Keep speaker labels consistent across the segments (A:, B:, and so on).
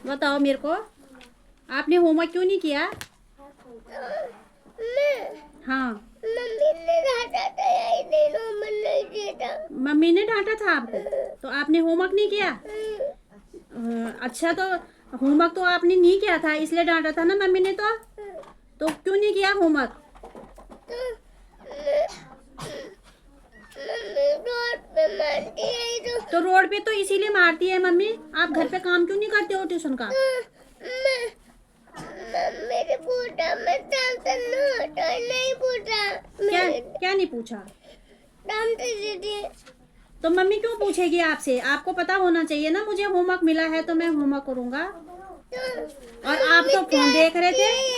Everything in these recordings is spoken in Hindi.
A: बताओ मेरे को, आपने होमवर्क क्यों नहीं किया? हाँ,
B: मम्मी ने डांटा था, यही दिन होमवर्क नहीं किया था।
A: मम्मी ने डांटा था आपको, तो आपने होमवर्क नहीं किया? अच्छा, तो होमवर्क तो आपने नहीं किया था इसलिए डांटा था ना मम्मी ने। तो क्यों नहीं किया होमवर्क?
B: मम्मी रोड पे मारती है
A: तो रोड पे तो इसीलिए मारती है मम्मी। आप घर पे काम क्यों नहीं करते हो ट्यूशन का?
B: मम्मी ने पूछा, मैं डांटा नहीं पूछा।
A: क्या क्या नहीं पूछा?
B: डांटती दीदी।
A: तो मम्मी क्यों पूछेगी आपसे? आपको पता होना चाहिए ना, मुझे होमवर्क मिला है तो मैं होमवर्क करूंगा। और आप तो फोन देख रहे थे।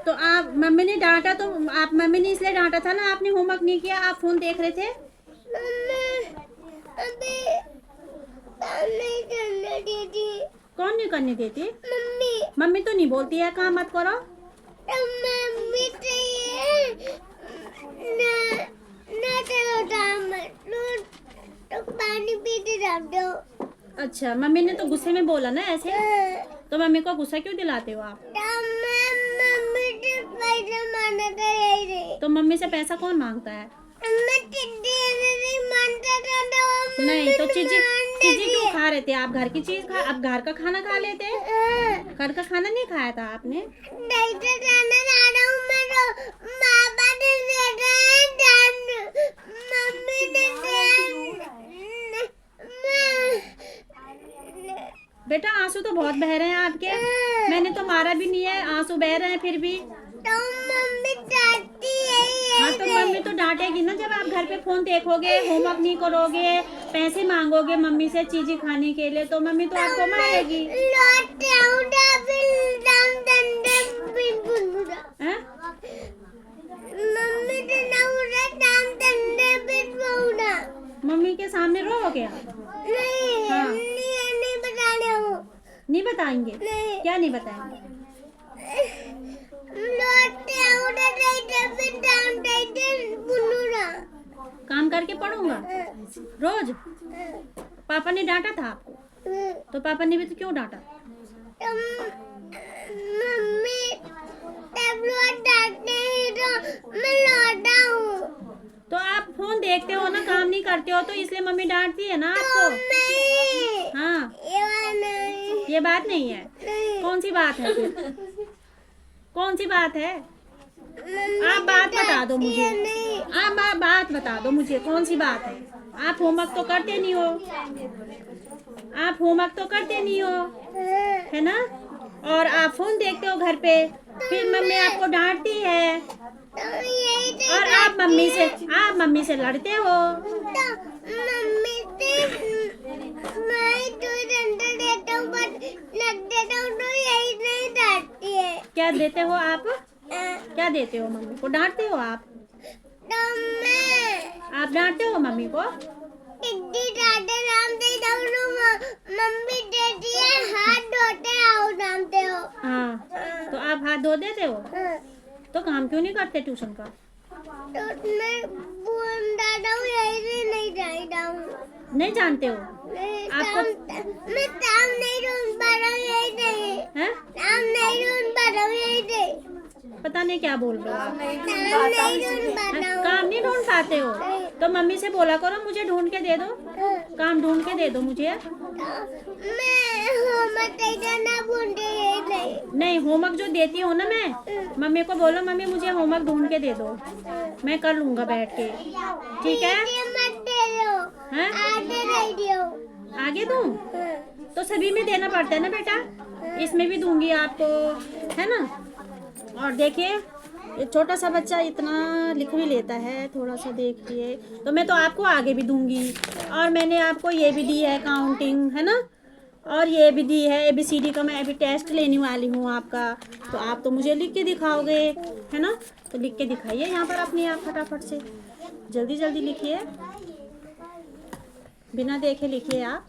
A: तो आप, मम्मी ने डांटा तो आप, मम्मी ने इसलिए डांटा था ना, आपने होमवर्क नहीं किया, आप फोन देख रहे थे।
B: अभी काम नहीं करने देती।
A: कौन नहीं करने देती?
B: मम्मी।
A: मम्मी तो नहीं बोलती है काम मत करो।
B: मम्मी चाहिए ना, ना चलो काम तो पानी पीते जाओ दो।
A: अच्छा, मम्मी ने तो गुस्से में बोला ना ऐसे, तो मम्मी को गुस्सा क्यों दिलाते हो आप?
B: मम्मी से पैसा मांगना था यही। तो
A: मम्मी से पैसा कौन मांगता है?
B: नहीं मानता था।
A: नहीं तो चीजें क्यों खा रहे थे आप? घर की चीज खा, अब घर का खाना खा लेते। घर का खाना नहीं खाया था आपने?
B: नहीं तो खाना खा रहा हूँ मैं, तो पापा ने मम्मी ने
A: बेटा आंसू तो बहुत बह रहे हैं आपके। मैंने तो मारा भी नहीं है, आंसू बह रहे हैं फिर भी।
B: तो मम्मी डांटती है।
A: हाँ, तो मम्मी तो डांटेगी ना जब आप घर पे फोन देखोगे, होमवर्क नहीं करोगे, पैसे मांगोगे मम्मी से चीजें खाने के लिए, तो मम्मी तो आपको मारेगी। मम्मी के सामने रोओगे आप?
B: नहीं,
A: हाँ।
B: नहीं बताने हो।
A: नहीं बताएंगे?
B: नहीं।
A: क्या नहीं बताएंगे? काम करके पढ़ूंगा रोज? पापा ने डांटा था आपको? तो पापा ने भी तो क्यों डांटा?
B: मम्मी डांटते हैं तो मैं लौटा हूँ।
A: तो आप फोन देखते हो ना, काम नहीं करते हो, तो इसलिए मम्मी डांटती है ना आपको। हाँ, ये बात नहीं है। कौन सी बात है फिर? कौन सी बात है? आप बात बता दो मुझे। आप बात बता दो मुझे, कौन सी बात है? आप होमवर्क तो करते नहीं हो, आप होमवर्क तो करते नहीं हो, है ना? और आप फोन देखते हो घर पे, फिर मम्मी आपको डांटती है, और आप मम्मी से लड़ते हो। क्या देते हो आप? क्या देते हो मम्मी को? डांटते हो आप? आप डांटते हो मम्मी को?
B: मम्मी देती है, हाथ धोते आओ डालते हो।
A: हाँ, तो आप हाथ धो देते हो, तो काम क्यों नहीं करते ट्यूशन का?
B: तो मैं दादा हूँ, यही से नहीं जानता हूँ।
A: नहीं जानते हो आपको?
B: मैं काम नहीं ढूंढ पा रहा हूँ, यही नहीं
A: है?
B: काम नहीं ढूंढ पा रहा हूँ, यही नहीं।
A: पता नहीं क्या बोल रहे हो आप।
B: काम नहीं ढूंढ पा रहा हूँ।
A: काम नहीं ढूंढ पाते हो, तो मम्मी से बोला करो मुझे ढूंढ के दे दो, काम ढूंढ के दे दो मुझे।
B: मैं होमवर्क ना ढूंढे, यही
A: नहीं, होमवर्क जो देती हूँ ना मैं, मम्मी को बोलो मम्मी मुझे होमवर्क ढूंढ के दे दो, मैं कर लूंगा बैठ के। ठीक है?
B: मत दे दो।
A: हैं?
B: आगे नहीं दो।
A: आगे दूं? तो सभी में देना पड़ता है ना बेटा, इसमें भी दूंगी आपको, है ना? और देखिए, ये छोटा सा बच्चा इतना लिख भी लेता है, थोड़ा सा देखिए, तो मैं तो आपको आगे भी दूंगी। और मैंने आपको ये भी दी है काउंटिंग, है ना? और ये भी दी है ABCD का, मैं अभी टेस्ट लेने वाली हूँ आपका, तो आप तो मुझे लिख के दिखाओगे, है ना? तो लिख के दिखाइए यहाँ पर अपने आप फटाफट से, जल्दी जल्दी लिखिए, बिना देखे लिखिए आप।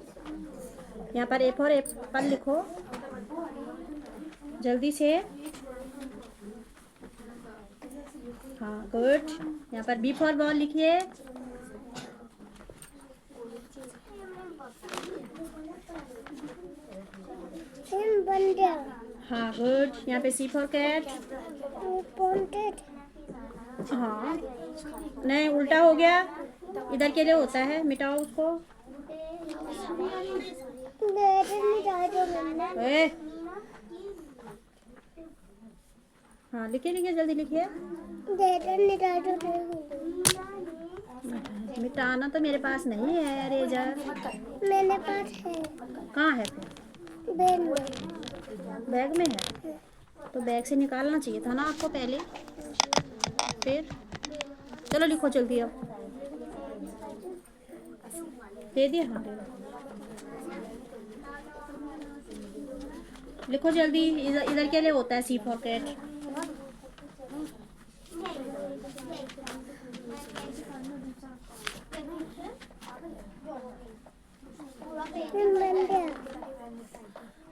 A: यहाँ पर A फॉर एप्पल लिखो जल्दी से। हाँ, गुड। यहाँ पर B फॉर बॉल लिखिए। हाँ गुड। यहाँ पे सी फॉर कैट।
B: Wanted.
A: हाँ नहीं, उल्टा हो गया। इधर के लिए होता है, मिटाओ उसको। ए, हाँ लिखिए लिखिए, जल्दी लिखिए। मिटाना तो मेरे पास नहीं है इरेजर।
B: मेरे पास है।
A: कहाँ है फिर?
B: बैग में।
A: बैग में है तो बैग से निकालना चाहिए था ना आपको पहले। फिर चलो लिखो जल्दी अब। दे दिया? हाँ दे दो। लिखो जल्दी। इधर के लिए होता है सी फॉर कैट।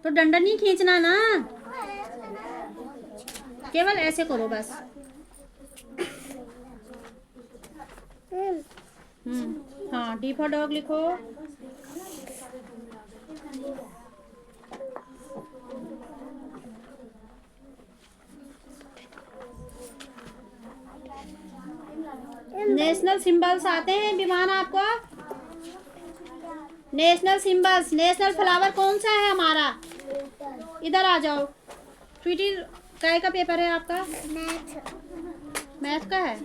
A: तो डंडा नहीं खींचना ना, केवल ऐसे करो बस। हाँ डी फॉर डॉग लिखो। नेशनल सिंबल्स आते हैं विमान आपको? नेशनल सिंबल्स, नेशनल फ्लावर कौन सा है हमारा? इधर आ जाओ स्वीटी। काय का पेपर है आपका? मैथ का है।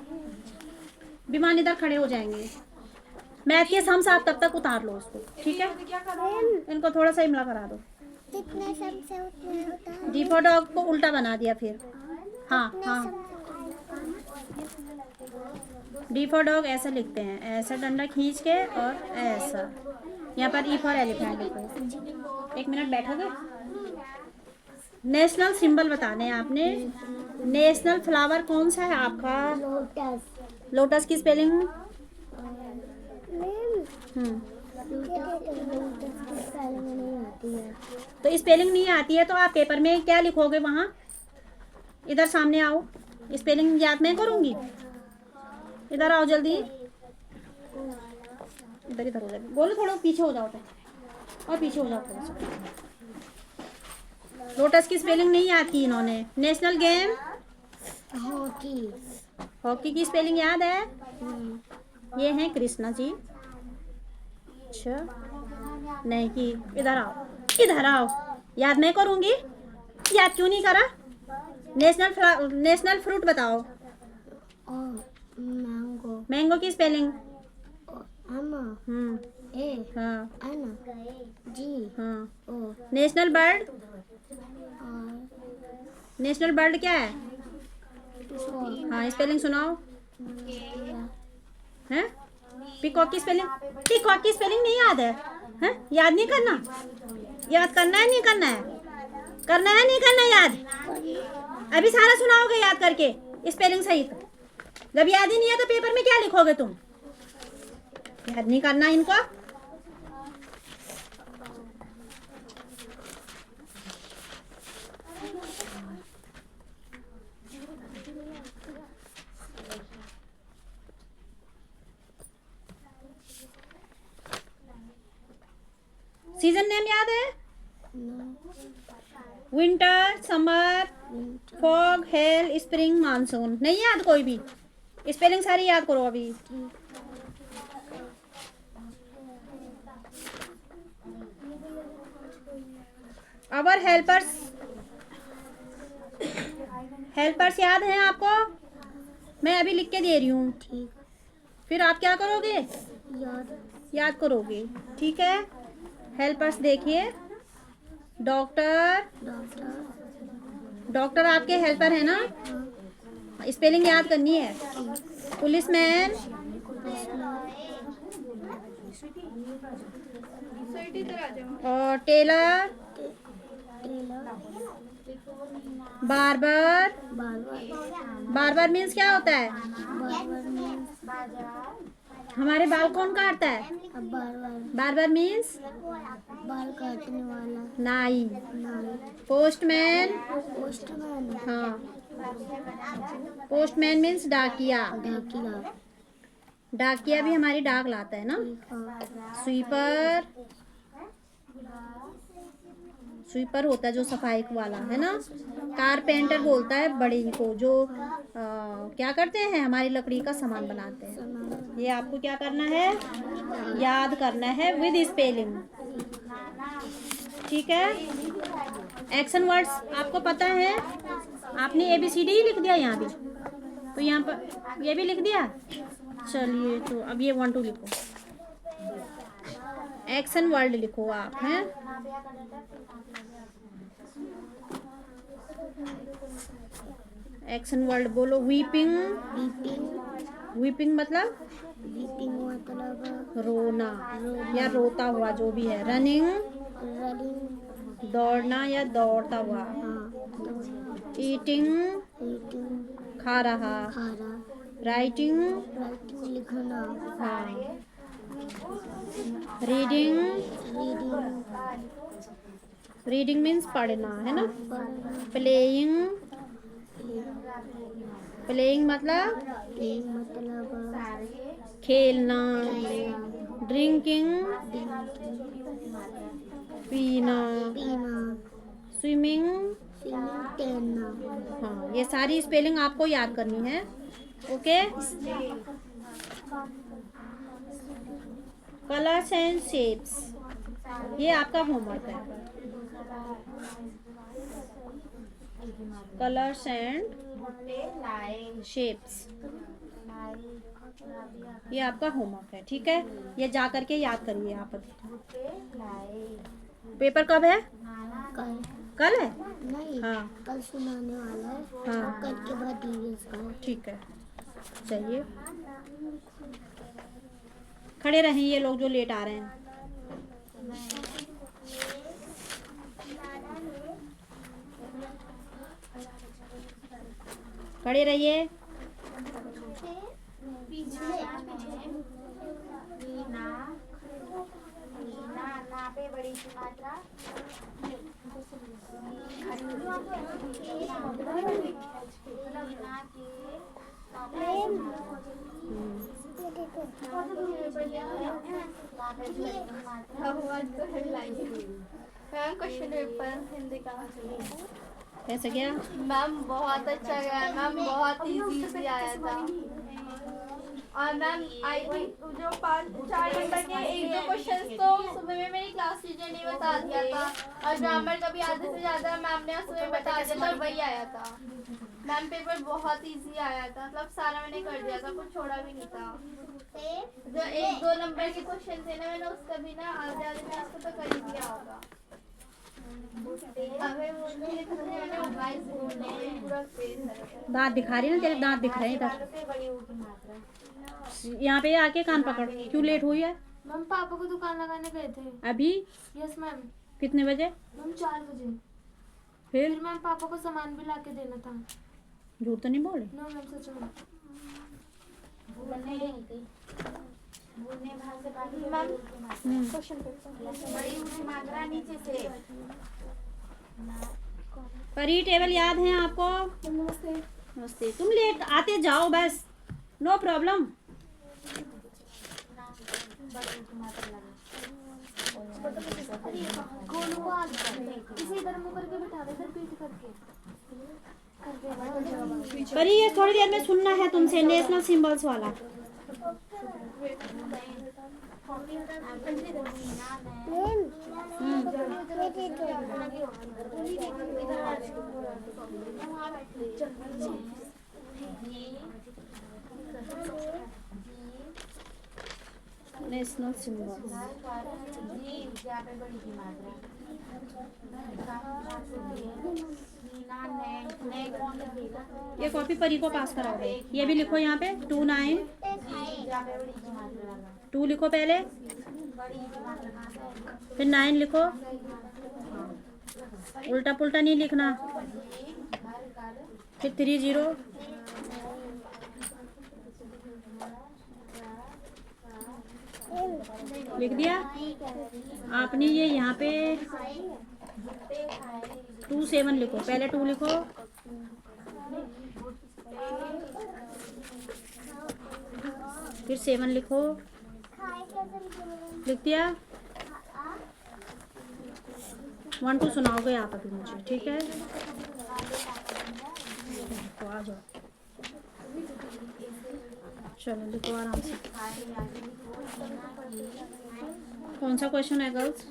A: विमान इधर खड़े हो जाएंगे। मैथ के सम्स आप तब तक उतार लो उसको, ठीक है? इनको थोड़ा सा इमला करा दो।
B: कितने सम से उतने होता है?
A: डी फॉर डॉग को उल्टा बना दिया फिर। हाँ हाँ डी फॉर डॉग ऐसा लिखते हैं, ऐसा डंडा खींच के और ऐसा। यहाँ पर ई फॉर एलिफेंट लिखो। एक मिनट बैठोगे? नेशनल सिंबल बताने हैं आपने। नेशनल फ्लावर कौन सा है आपका?
B: लोटस।
A: लोटस की स्पेलिंग? तो स्पेलिंग नहीं आती है तो आप पेपर में क्या लिखोगे वहाँ? इधर सामने आओ, स्पेलिंग याद मैं करूँगी। इधर आओ जल्दी। इधर इधर हो जाए, बोलो थोड़ा पीछे हो जाओ और पीछे हो जाओ थोड़ा सा। लोटस की स्पेलिंग नहीं आती इन्होंने। National game?
B: हॉकी।
A: हॉकी की स्पेलिंग याद है? ये हैं कृष्णा जी। अच्छा नहीं की। इधर आओ, इधर आओ। याद मैं करूँगी। याद क्यों नहीं करा? नेशनल फ्रूट बताओ।
B: मैंगो।
A: मैंगो की स्पेलिंग?
B: ए।
A: हाँ
B: जी।
A: हाँ।
B: O.
A: National bird? National bird क्या है? हाँ स्पेलिंग सुनाओ। हैं? पीकॉक की स्पेलिंग? पीकॉक की स्पेलिंग नहीं याद है? हैं? याद नहीं करना? याद करना है नहीं करना है? करना है नहीं करना याद? अभी सारा सुनाओगे याद करके स्पेलिंग सहित। जब याद ही नहीं है तो पेपर में क्या लिखोगे तुम? याद नहीं करना इनको। सीजन नेम याद है? Winter, summer, fog, hello, spring, monsoon. नहीं याद कोई भी? स्पेलिंग सारी याद करो अभी। अवर हेल्पर्स याद हैं आपको? मैं अभी लिख के दे रही हूँ। फिर आप क्या करोगे? याद करोगे, ठीक है? हेल्पर्स देखिए। डॉक्टर, डॉक्टर आपके हेल्पर है ना? स्पेलिंग याद करनी है। पुलिसमैन, और टेलर, बार्बर। बार्बर मीन्स क्या होता है? हमारे बाल कौन काटता है? बार्बर मीन्स
B: बाल काटने वाला।
A: नाई। पोस्टमैन? हाँ पोस्टमैन मीन्स डाकिया। डाकिया भी हमारी डाक लाता है ना। स्वीपर, स्वीपर होता है जो सफाई वाला है ना। कारपेंटर बोलता है बड़ी को, जो क्या करते हैं, हमारी लकड़ी का सामान बनाते हैं। ये आपको क्या करना है, याद करना है विद स्पेलिंग, ठीक है। एक्शन वर्ड्स आपको पता है, आपने ABCD ही लिख दिया यहाँ भी, तो यहाँ पर ये भी लिख दिया। चलिए तो अब ये 1 2 लिखो, एक्शन वर्ड लिखो आप, हैं। एक्शन वर्ड बोलो। वीपिंग, वीपिंग मतलब रोना या रोता हुआ, जो भी है। रनिंग, दौड़ना या दौड़ता हुआ। ईटिंग, खा रहा। राइटिंग,
B: लिखना।
A: हाँ। रीडिंग, रीडिंग मीन्स पढ़ना, है ना। प्लेइंग, प्लेइंग मतलब खेलना। ड्रिंकिंग, पीना। स्विमिंग,
B: तैरना।
A: हाँ। ये सारी स्पेलिंग आपको याद करनी है, ओके। कलर्स एंड शेप्स, ये आपका होमवर्क है। कलर्स एंड शेप्स, ये आपका होमवर्क है, ठीक है। ये जा करके याद करिए आप। पेपर कब है?
B: कल।
A: कल है?
B: नहीं,
A: हाँ
B: कल सुनाने वाला है।
A: हाँ,
B: कल के बाद DVS का है।
A: ठीक है। चलिए खड़े रहें ये लोग जो लेट आ रहे हैं। खड़े रहिए।
C: पे बड़ी सी मात्रा क्वेश्चन पेपर हिंदी का
A: कैसे गया
C: मैम? बहुत अच्छा गया मैम, बहुत इजी आया था। और मैम आई थिंक जो 4 नंबर के 1-2 क्वेश्चंस तो सुबह में मेरी क्लास टीचर ने बता दिया था, और ग्रामर का भी आधे से ज्यादा मैम ने सुबह बता दिया था, और वही आया था। मैम पेपर बहुत इजी आया था, मतलब सारा मैंने कर दिया था, कुछ छोड़ा भी नहीं था। जो 1-2 नंबर के क्वेश्चन थे ना, मैंने उसका भी ना आधे आधे में उसको तो कर ही दिया होगा।
A: दांत दिखा रही है ना, तेरे दांत दिख रहे हैं इधर। यहाँ पे आके कान पकड़। क्यों लेट हुई है?
D: मैम पापा को दुकान लगाने गए थे
A: अभी?
D: Yes ma'am.
A: कितने बजे?
D: मैम 4 बजे।
A: फिर
D: मैम पापा को सामान भी लाके देना था।
A: झूठ तो नहीं बोले?
D: नो मैम, सच में।
C: क्वेश्चन पेपर बड़ी ऊंची मात्रा नीचे से।
A: परी टेबल याद है आपको?
D: नमस्ते।
A: नमस्ते। तुम लेट आते जाओ बस, नो प्रॉब्लम।
D: गोलू को इसे इधर मुंह करके बिठा दे, इधर पीठ करके।
A: परी ये थोड़ी देर में सुनना है तुमसे, नेशनल सिंबल्स वाला। National symbols. ये कॉपी परी को पास कराओगे। ये भी लिखो यहाँ पे 2 9 2 लिखो पहले, फिर 9 लिखो। उल्टा पुल्टा नहीं लिखना। फिर 3 0। लिख दिया आपने। ये यहाँ पे 2 7 लिखो, पहले 2 लिखो, फिर 7 लिखो। लिख दिया? 1 2 सुनाओगे आप अभी मुझे, ठीक है? तो आ जाओ, चलो लिखो आराम से। कौन सा क्वेश्चन है girls?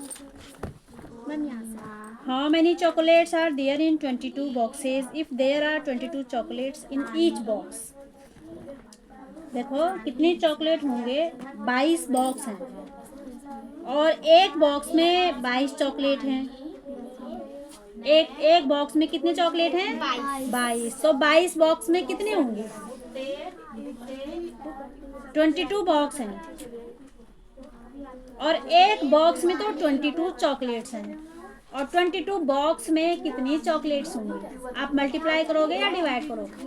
A: How many chocolates are there in 22 boxes if there are 22 chocolates in each box? देखो कितनी चॉकलेट होंगे, 22 बॉक्स हैं और एक बॉक्स में 22 चॉकलेट हैं। एक बॉक्स में कितने चॉकलेट हैं? 22। तो 22 बॉक्स में कितने होंगे? 22 बॉक्स हैं और एक बॉक्स में तो 22 चॉकलेट्स हैं और 22 बॉक्स में कितनी चॉकलेट्स होंगी? आप मल्टीप्लाई करोगे या डिवाइड करोगे?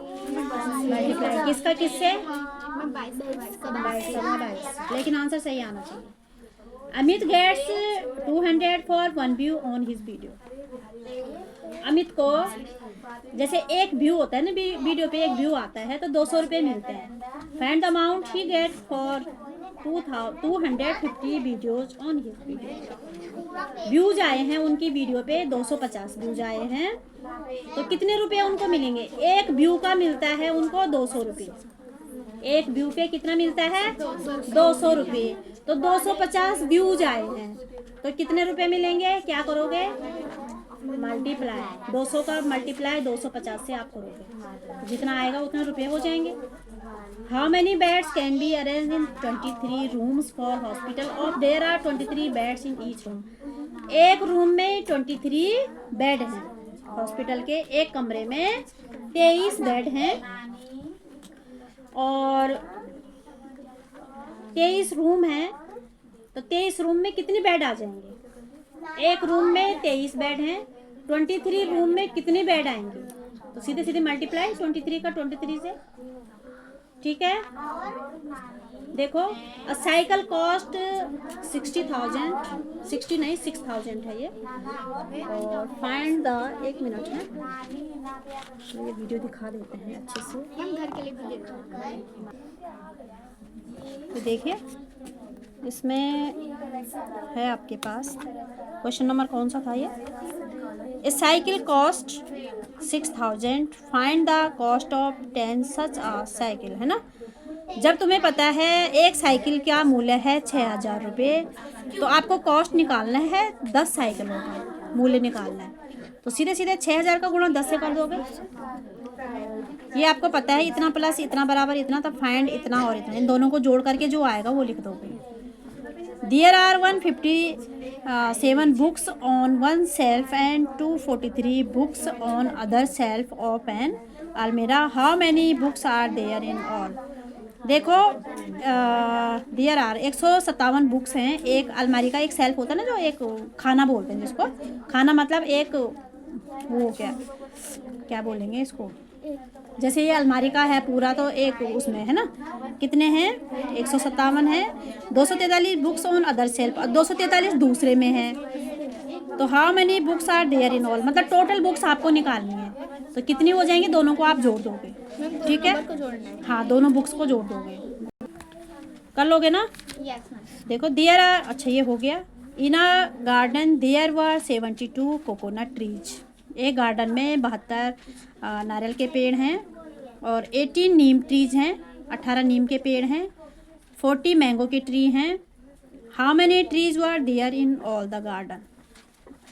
A: मल्टीप्लाई। किसका किससे? 22। लेकिन आंसर सही आना चाहिए। Amit gets 200 for 1 view on his video. Amit को जैसे एक व्यू होता है ना, वीडियो पे एक व्यू आता है तो 200 रुपये मिलते हैं। Find the amount he get for 250 videos on his video. Views आए हैं उनकी वीडियो पे 250 व्यूज आए हैं, तो कितने रुपए उनको मिलेंगे? एक व्यू का मिलता है उनको 200 रुपये। एक व्यू पे कितना मिलता है? 200 रुपये। तो 250 व्यूज आए हैं तो कितने रुपए मिलेंगे? क्या करोगे? मल्टीप्लाई। 200 का मल्टीप्लाई 250 से आप करोगे, जितना आएगा उतने रुपए हो जाएंगे। How many beds can be arrange in 23 rooms for hospital of there are 23 beds in each room. एक रूम में 23 बेड हैं। हॉस्पिटल के एक कमरे में 23 बेड हैं और 23 रूम हैं, तो 23 रूम में कितने बेड आ जाएंगे? एक रूम में 23 बेड हैं, 23 रूम में कितने बेड आएंगे? तो सीधे सीधे मल्टीप्लाई 23 का 23 से, ठीक है? देखो साइकिल कॉस्ट 6,000 है ये। और फाइंड द, एक मिनट है, ये वीडियो दिखा देते हैं अच्छे से।
D: हम घर के लिए भी देते हैं।
A: तो देखिए इसमें है आपके पास क्वेश्चन नंबर कौन सा था ये? A cycle cost 6,000, find the cost of 10 such a cycle, है ना? जब तुम्हें पता है एक साइकिल का मूल्य है 6,000 रुपये, तो आपको कॉस्ट निकालना है 10 साइकिलों का मूल्य निकालना है। तो सीधे सीधे 6,000 का गुणा 10 से कर दोगे। ये आपको पता है इतना प्लस इतना बराबर इतना, तब फाइंड इतना और इतना, इन दोनों को जोड़ करके जो आएगा वो लिख दोगे। There are 157 books on one shelf and 243 books on other shelf of an almirah. How many books are there in all? देखो देयर आर 157 बुक्स हैं। एक अलमारी का एक सेल्फ होता है ना, जो एक खाना बोलते हैं जिसको, खाना मतलब एक वो क्या बोलेंगे इसको, जैसे ये अलमारी का है पूरा तो एक उसमें है ना, कितने हैं? 157 है। 243 बुक्स ऑन अदर सेल्फ, 243 दूसरे में है। तो how many books are there in all, मतलब टोटल बुक्स आपको निकालनी है। तो कितनी हो जाएंगी? दोनों को आप जोड़ दोगे, ठीक है? हाँ, दोनों बुक्स को जोड़ दोगे, कर लोगे ना?
D: Yes ma'am.
A: देखो देयर आर, अच्छा ये हो गया। In a garden there were 72 coconut trees. एक गार्डन में 72 नारियल के पेड़ हैं और 18 नीम ट्रीज हैं, 18 नीम के पेड़ हैं, 40 मैंगो के ट्री हैं। How many trees were there in all the garden?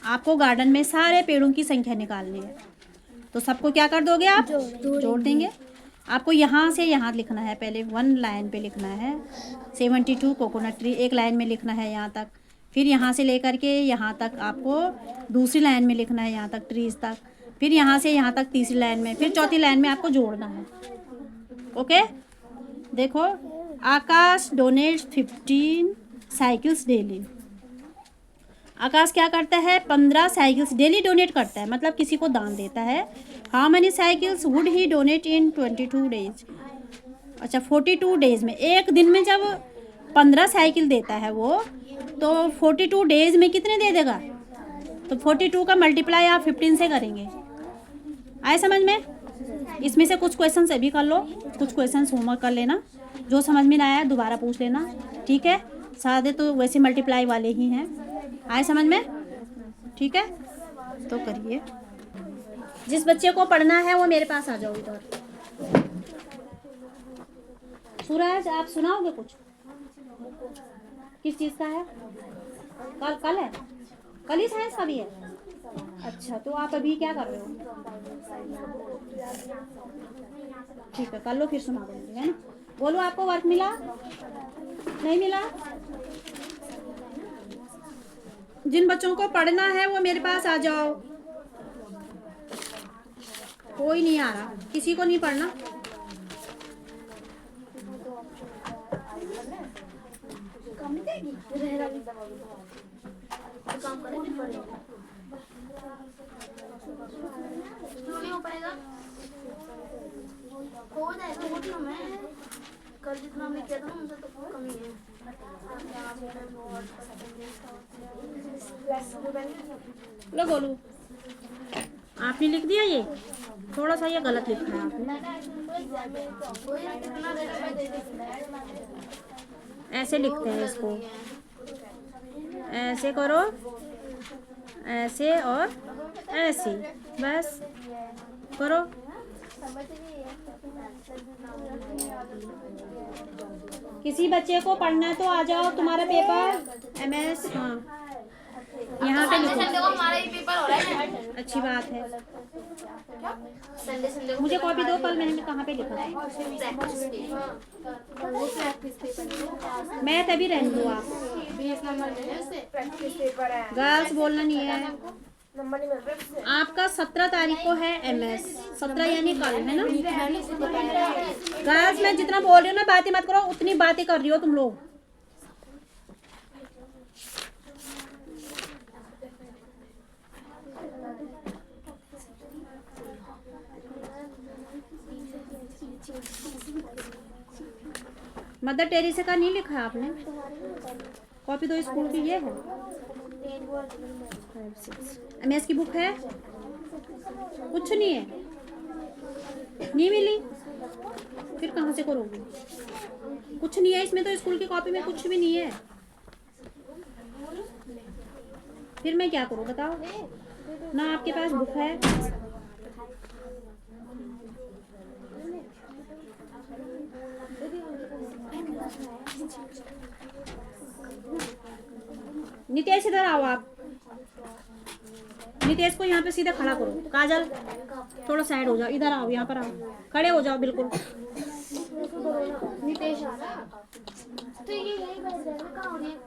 A: आपको गार्डन में सारे पेड़ों की संख्या निकालनी है, तो सबको क्या कर दोगे आप? जोड़ देंगे। आपको यहाँ से यहाँ लिखना है, पहले 1 लाइन पे लिखना है 72 कोकोनट ट्री, एक लाइन में लिखना है यहाँ तक, फिर यहाँ से लेकर के यहाँ तक आपको दूसरी लाइन में लिखना है यहाँ तक ट्रीज तक, फिर यहाँ से यहाँ तक तीसरी लाइन में, फिर चौथी लाइन में आपको जोड़ना है। ओके, देखो आकाश डोनेट्स 15 साइकिल्स डेली। आकाश क्या करता है? 15 साइकिल्स डेली डोनेट करता है, मतलब किसी को दान देता है। How many cycles would he donate in 22 days? अच्छा 42 डेज में, एक दिन में जब 15 साइकिल देता है वो, तो 42 डेज में कितने दे देगा? तो 42 का मल्टीप्लाई आप 15 से करेंगे। आए समझ में? इसमें से कुछ क्वेश्चन अभी कर लो, कुछ क्वेश्चन होमवर्क कर लेना, जो समझ में ना आया दोबारा पूछ लेना, ठीक है? सादे तो वैसे मल्टीप्लाई वाले ही हैं। आए समझ में? ठीक है। तो करिए। जिस बच्चे को पढ़ना है वो मेरे पास आ जाओ इधर। सूरज, आप सुनाओगे कुछ? किस चीज़ का है? कल है? कल ही साइंस का भी है? अच्छा, तो आप अभी क्या कर रहे हो? ठीक है, कर लो, फिर सुना देंगे, है ना? बोलो, आपको वर्क मिला? नहीं मिला? जिन बच्चों को पढ़ना है वो मेरे पास आ जाओ। कोई नहीं आ रहा, किसी को नहीं पढ़ना?
D: नहीं हो पाएगा, हो जाएगा। वो क्यों, मैं कल जितना हमने किया था ना उनसे तो कमी है।
A: लो बोलू, आपने लिख दिया ये? थोड़ा सा ये गलत लिखा है आपने। ऐसे लिखते हैं इसको, ऐसे करो, ऐसे और ऐसे, बस करो। किसी बच्चे को पढ़ना है तो आ जाओ, तुम्हारा पेपर MS। हाँ, यहाँ पे लिखो।
D: हमारा ही पेपर हो रहा है।
A: अच्छी बात है।
D: संडे
A: मुझे कॉपी दो, कल मैंने कहाँ पे लिखा था? मैं तभी रहने दो आप। गर्ल्स बोलना नहीं है। आपका 17 तारीख को है MS, 17 यानी कल, है ना? गर्ल्स, मैं जितना बोल रही हूँ ना, बातें मत करो, उतनी बातें कर रही हो तुम लोग। मदर टेरेसा का नहीं लिखा है आपने? कॉपी दो स्कूल की, ये है। MS की बुक है? कुछ नहीं है, नहीं मिली? फिर कहाँ से करोगे? कुछ नहीं है इसमें तो, स्कूल की कॉपी में कुछ भी नहीं है। फिर मैं क्या करूँ बताओ? ना आपके पास बुक है। नितेश, इधर आओ आप। नितेश को यहाँ पे सीधे खड़ा करो। काजल, थोड़ा साइड हो जाओ, इधर आओ, यहाँ पर आओ, खड़े हो जाओ बिल्कुल।
D: नितेश तो ये यही बैठ जाएगा, कहाँ हो रही है?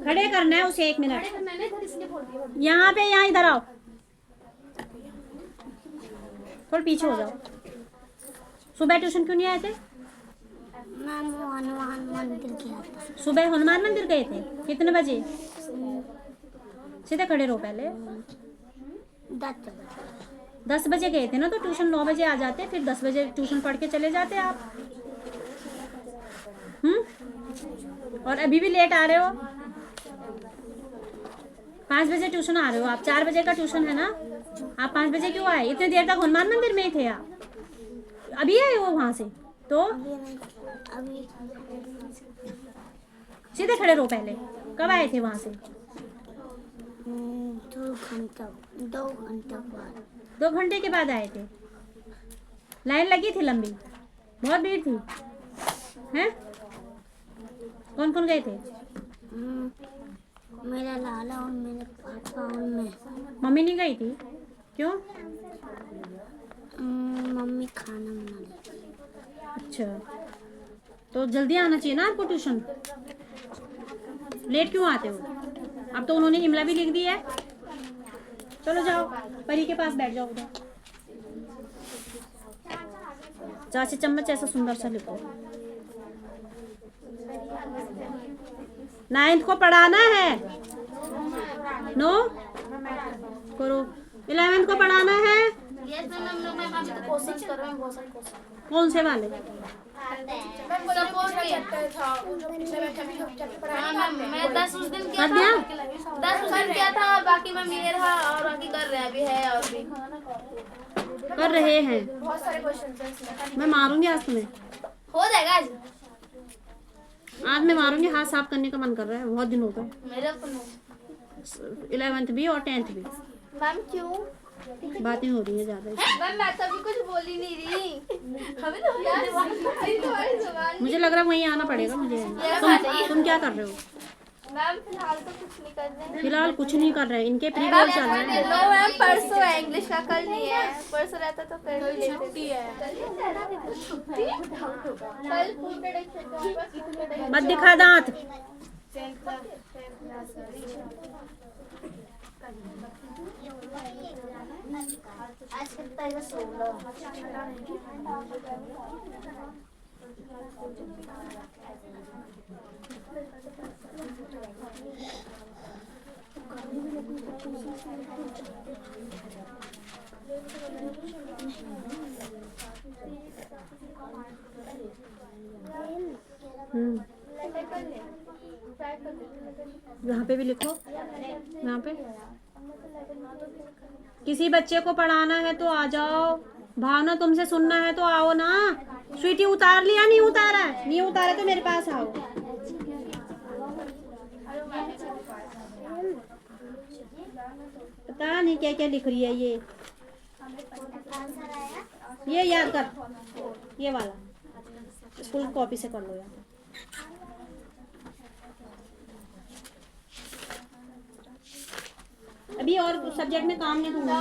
A: खड़े करना है उसे, 1 मिनट।
D: मैंने इधर इसलिए बोल दिया।
A: यहाँ पे, यहाँ इधर आओ, थोड़ा पीछे हो जाओ। सुबह ट्यूशन क्यों नहीं आए थे?
B: मैम वो हनुमान मंदिर गया था।
A: सुबह हनुमान मंदिर गए थे? कितने बजे? सीधे खड़े रहो पहले। 10 बजे गए थे ना, तो ट्यूशन 9 बजे आ जाते, फिर 10 बजे ट्यूशन पढ़ के चले जाते आप। और अभी भी लेट आ रहे हो। 5 बजे ट्यूशन आ रहे हो आप, 4 बजे का ट्यूशन है ना। आप 5 बजे क्यों आए? इतनी देर तक हनुमान मंदिर में ही थे आप, अभी आए हो वहां से? तो
B: अभी
A: सीधे खड़े रहो पहले। कब आए थे वहां से?
B: 2 घंटा बाद।
A: 2 घंटे के बाद आए थे। लाइन लगी थी लंबी, बहुत भीड़ थी, हैं? कौन कौन गए थे?
B: मेरा लाला और मेरे पापा और मैं।
A: मम्मी नहीं गई थी? क्यों?
B: मम्मी खाना बना रही।
A: अच्छा, तो जल्दी आना चाहिए ना आपको ट्यूशन, लेट क्यों आते हो? अब तो उन्होंने इमला भी लिख दी है। चलो जाओ, परी के पास बैठ जाओ उधर। चाची चम्मच ऐसा सुंदर सा लिखो। 9th को पढ़ाना है? नो करो। 11th को पढ़ाना है?
D: यस मैम, मैं अभी तो कोशिश कर रही हूँ, बहुत सारी कोशिश।
A: कौन से वाले?
D: सपोर्ट के। हाँ मैम, मैं 10 उस दिन किया था, 10 उस दिन किया था, बाकी मैं ये रहा और बाकी कर रहे हैं, अभी है और भी
A: कर रहे हैं।
D: बहुत सारे क्वेश्चन।
A: मैं मारूंगी आज तुम्हें।
D: हो जाएगा आज।
A: आज मैं मारूंगी, हाथ साफ करने का मन कर रहा है, बहुत दिन हो गए।
D: मेरे को
A: 11th भी और 10th भी।
C: मैम क्यों?
A: बातें हो रही है ज्यादा।
C: मैम मैं तो अभी कुछ बोल ही नहीं रही। हमें तो तुम्हारी जुबान।
A: मुझे लग रहा है वहीं आना पड़ेगा मुझे। तुम क्या कर रहे हो?
C: मैम फिलहाल तो कुछ नहीं कर रहे।
A: फिलहाल कुछ नहीं कर रहे हैं, इनके प्रीवियस चल रहे हैं।
C: नो मैम परसों है, इंग्लिश का कल नहीं है। परसों रहता तो कर लेते। छुट्टी है। कल फूड प्रोडक्शन का होगा, फूड प्रोडक्शन।
A: मत दिखा दांत।
B: आज कितना है? 16।
A: यहाँ पे भी लिखो, यहाँ पे। किसी बच्चे को पढ़ाना है तो आ जाओ। भावना तुमसे सुनना है तो आओ ना। स्वीटी उतार लिया? नहीं उतारा है? नहीं उतारा तो मेरे पास आओ। पता नहीं क्या क्या लिख रही है ये याद कर, ये वाला फुल कॉपी से कर लो यार। अभी और सब्जेक्ट में काम नहीं दूंगी,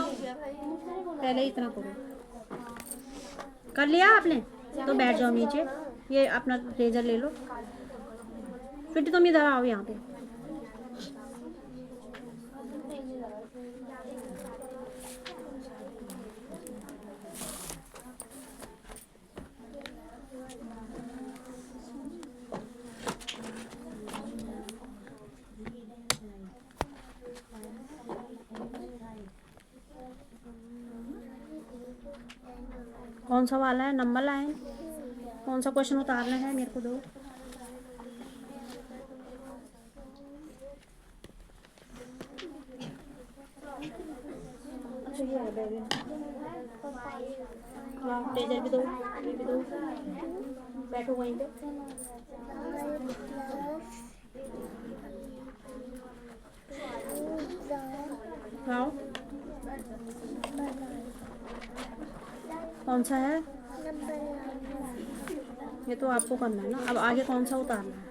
A: पहले इतना करो। कर लिया आपने? तो बैठ जाओ नीचे, ये अपना रेजर ले लो। फिर तुम इधर आओ यहाँ पे। कौन सा वाला है? नंबर लाइन कौन सा क्वेश्चन उतारना है मेरे को दो। रेजर भी दो, ये भी दो। बैठो वहीं पे। आओ। कौन सा है? ये तो आपको करना है ना। अब आगे कौन सा उतारना है?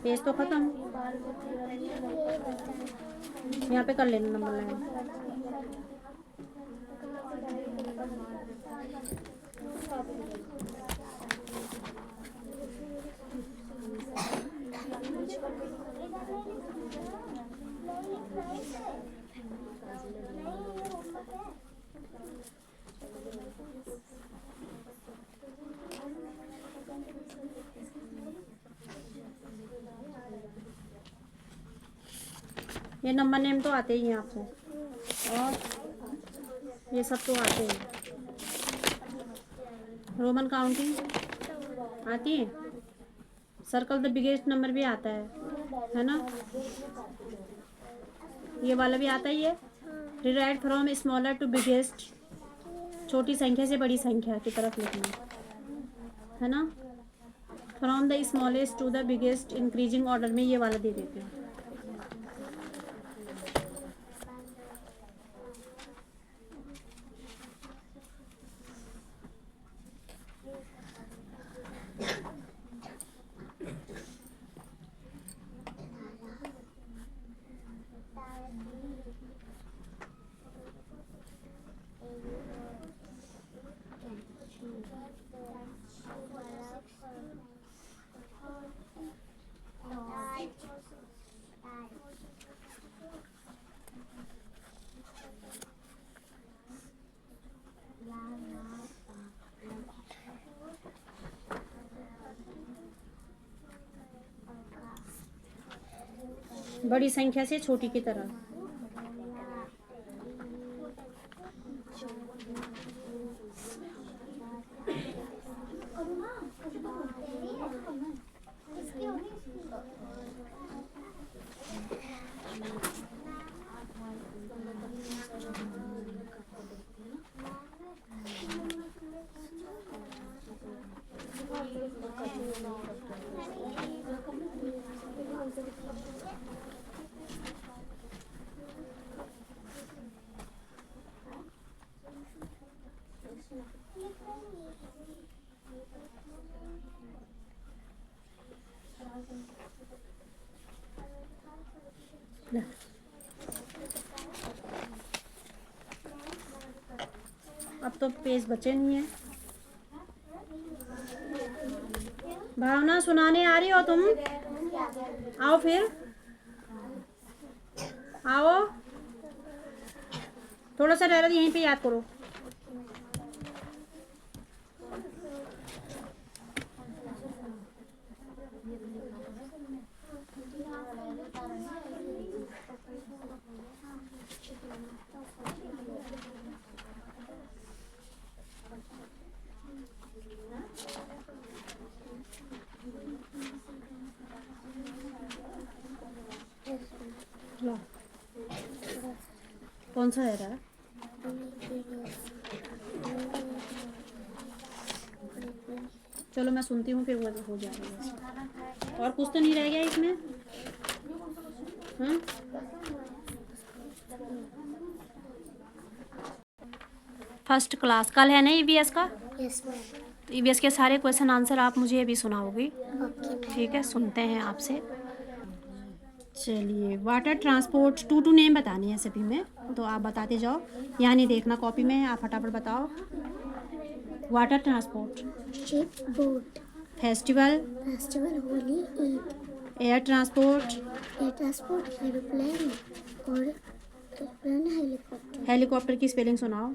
A: पेज तो खत्म। यहाँ पे कर लेना नंबर लाइन। ये नंबर नेम तो आते ही हैं आपको, और ये सब तो आते हैं। रोमन काउंटिंग आती है। सर्कल द बिगेस्ट नंबर भी आता है ना? ये वाला भी आता ही है। Rewrite from smaller to biggest, छोटी संख्या से बड़ी संख्या की तरफ लिखना है ना। From the smallest to the biggest increasing order में ये वाला दे देते हैं। बड़ी संख्या से छोटी की तरफ। अब तो पेज बचे नहीं है। भावना सुनाने आ रही हो तुम? आओ फिर, आओ। थोड़ा सा रह रहा, यहीं पे याद करो। लो। कौन सा है रहा? चलो मैं सुनती हूँ, फिर वो हो जाएगा। और कुछ तो नहीं रह गया इसमें? हाँ? फर्स्ट क्लास कल है ना ईवीएस का?
B: Yes ma'am.
A: ईवीएस के सारे क्वेश्चन आंसर आप मुझे अभी सुनाओगी,
B: ओके।
A: ठीक है? सुनते हैं आपसे। चलिए, वाटर ट्रांसपोर्ट 2 नेम बताने हैं सभी में, तो आप बताते जाओ, यहाँ नहीं देखना कॉपी में, आप फटाफट बताओ। Water transport,
B: ship, boat,
A: festival,
B: festival, Holi, Eid.
A: Air transport,
B: air transport, aeroplane और एरोप्लेन, हेलीकॉप्टर।
A: हेलीकॉप्टर की स्पेलिंग सुनाओ।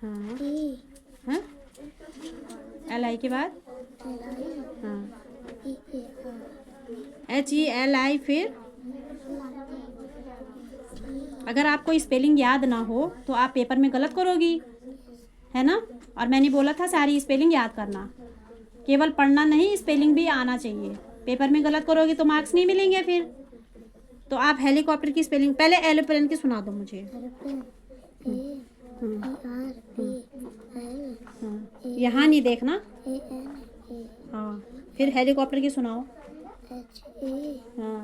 A: हाँ हाँ, LI के बाद हाँ, HELI। फिर अगर आपको स्पेलिंग याद ना हो तो आप पेपर में गलत करोगी, है ना? और मैंने बोला था सारी स्पेलिंग याद करना, केवल पढ़ना नहीं, स्पेलिंग भी आना चाहिए। पेपर में गलत करोगी तो मार्क्स नहीं मिलेंगे फिर। तो आप हेलीकॉप्टर की स्पेलिंग, पहले एरोप्लेन की सुना दो मुझे। यहाँ नहीं देखना। हाँ, फिर हेलीकॉप्टर की सुनाओ। हाँ,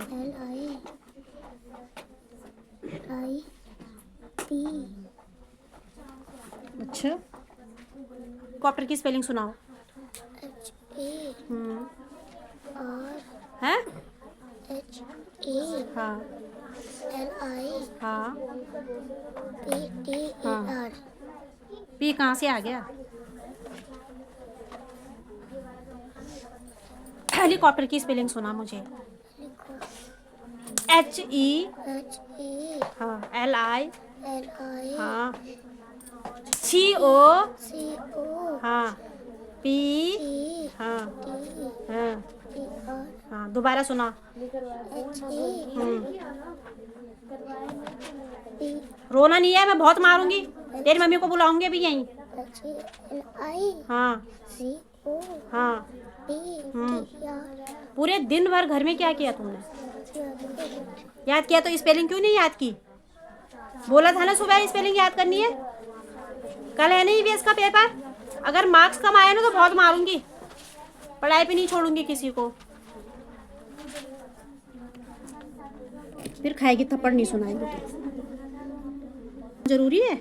A: अच्छा, कॉप्टर की स्पेलिंग सुनाओ। है? हाँ हाँ, हाँ, पी कहाँ से आ गया? हेलीकॉप्टर की स्पेलिंग सुना मुझे। HE, हाँ, LI, हाँ, CO, हाँ, P, हाँ हाँ हाँ, दोबारा सुना। रोना नहीं है, मैं बहुत मारूंगी, तेरी मम्मी को बुलाऊंगी अभी यहीं। हाँ हाँ, पूरे दिन भर घर में क्या किया तुमने? याद किया तो स्पेलिंग क्यों नहीं याद की? बोला था ना सुबह स्पेलिंग याद करनी है। कल है ना ईवीएस का पेपर, अगर मार्क्स कम आए ना तो बहुत मारूंगी, पढ़ाई पे नहीं छोड़ूंगी किसी को। फिर खाएगी थप्पड़, नहीं सुनाएगी तो जरूरी है।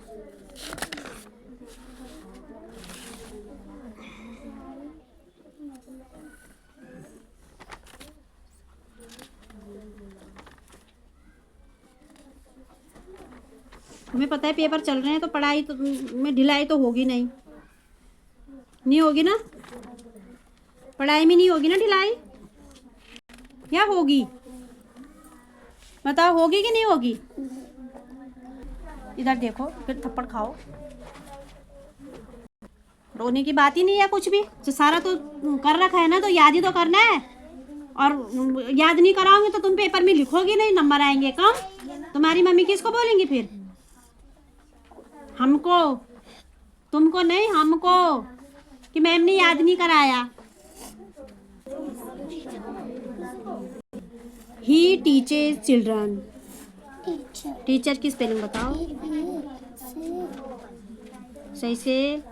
A: हमें पता है पेपर चल रहे हैं तो पढ़ाई तो में ढिलाई तो होगी नहीं, नहीं होगी ना? पढ़ाई में नहीं होगी ना ढिलाई, या होगी? बताओ, होगी कि नहीं होगी? इधर देखो, फिर थप्पड़ खाओ। रोने की बात ही नहीं है कुछ भी, जो सारा तो कर रखा है ना, तो याद ही तो करना है। और याद नहीं कराओगे तो तुम पेपर में लिखोगे नहीं, नंबर आएंगे कम। तुम्हारी मम्मी किसको बोलेंगी फिर? हमको, तुमको नहीं, हमको, कि मैम ने याद नहीं कराया। ही टीचेस चिल्ड्रन, टीचर की स्पेलिंग बताओ सही से।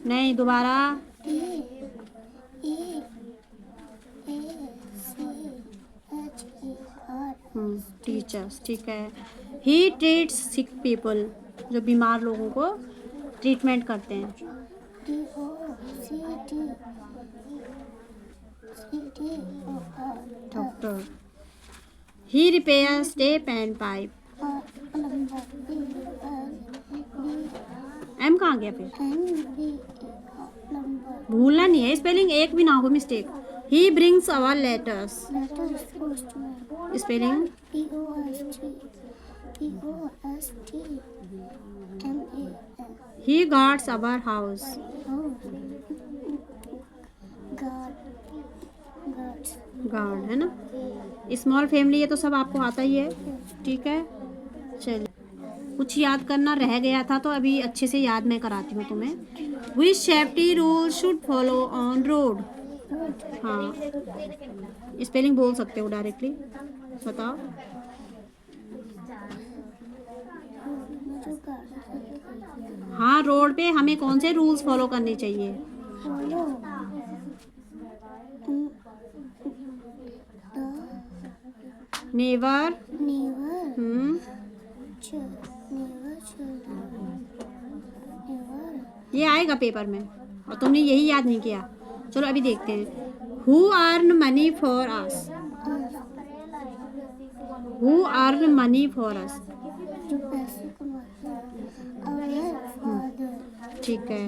A: नहीं, दोबारा। टीचर्स, ठीक है। ही ट्रीट्स सिक पीपल, जो बीमार लोगों को ट्रीटमेंट करते हैं। Doctor. He repairs tape and pipe. M कहाँ गया फिर?
B: नंबर
A: भूलना नहीं है, स्पेलिंग एक भी ना हो mistake. He brings our letters,
B: letter postman
A: spelling
B: POSTMAN
A: he guards our house, guard है ना। स्मॉल फैमिली, ये तो सब आपको आता ही है, ठीक है। चलिए, कुछ याद करना रह गया था तो अभी अच्छे से याद मैं कराती हूँ तुम्हें। Which safety rule should follow on road? हाँ, स्पेलिंग बोल सकते हो डायरेक्टली, बताओ। हाँ, रोड पे हमें कौन से रूल्स फॉलो करने चाहिए? नेवर, ये आएगा पेपर में और तुमने यही याद नहीं किया। चलो अभी देखते हैं। Who earn money for us? Who earn money for us? ठीक है।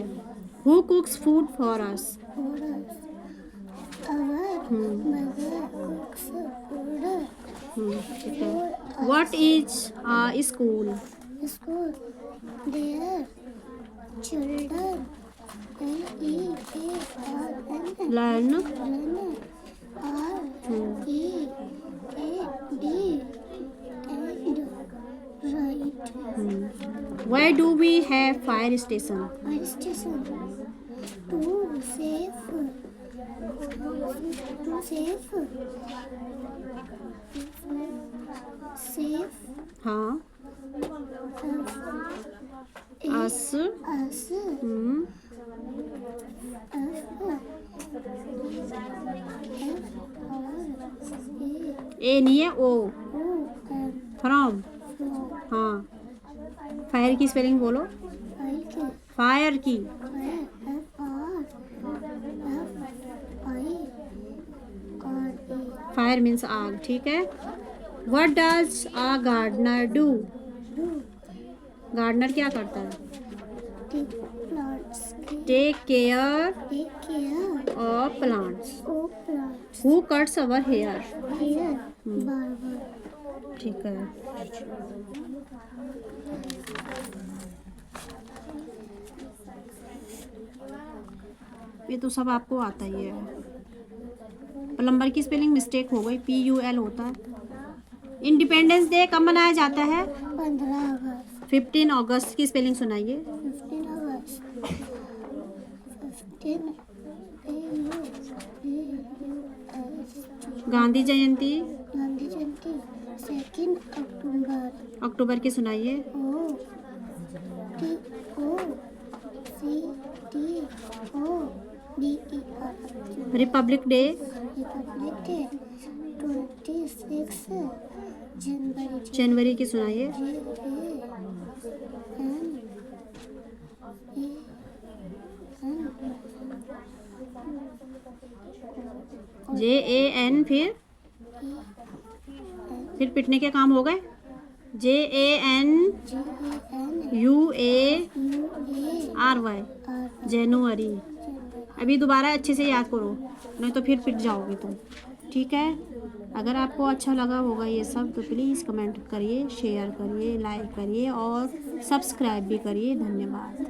A: Who cooks food for us? ठीक है। What is school?
B: School, there, children, L-E-A-R-N,
A: learn,
B: R-E-A-D, and right.
A: Why do we have fire station?
B: Fire station, to save,
A: हाँ, अस,
B: us,
A: ए नहीं है, ओ, फ्रॉम। हाँ, फायर की स्पेलिंग बोलो। फायर की, फायर मीन्स आग, ठीक है। What does a gardener do? Gardener क्या करता है? Take care of plants. Who cuts our hair? ठीक है। ये तो सब आपको आता ही है। प्लम्बर की स्पेलिंग मिस्टेक हो गई, PUL होता है। इंडिपेंडेंस डे कब मनाया जाता है?
B: 15 अगस्त।
A: 15 अगस्त की स्पेलिंग सुनाइए।
B: 15 अगस्त, 15
A: गांधी जयंती
B: गांधी जयंती 2 अक्टूबर।
A: अक्टूबर की सुनाइए।
B: OTOCTODER।
A: Republic day
B: Republic day 26 जनवरी।
A: जनवरी की सुनाइए। JAN, फिर पिटने के काम हो गए। JANUARY, जनवरी। अभी दोबारा अच्छे से याद करो, नहीं तो फिर पिट जाओगे तुम, ठीक है। अगर आपको अच्छा लगा होगा ये सब तो प्लीज़ कमेंट करिए, शेयर करिए, लाइक करिए और सब्सक्राइब भी करिए। धन्यवाद।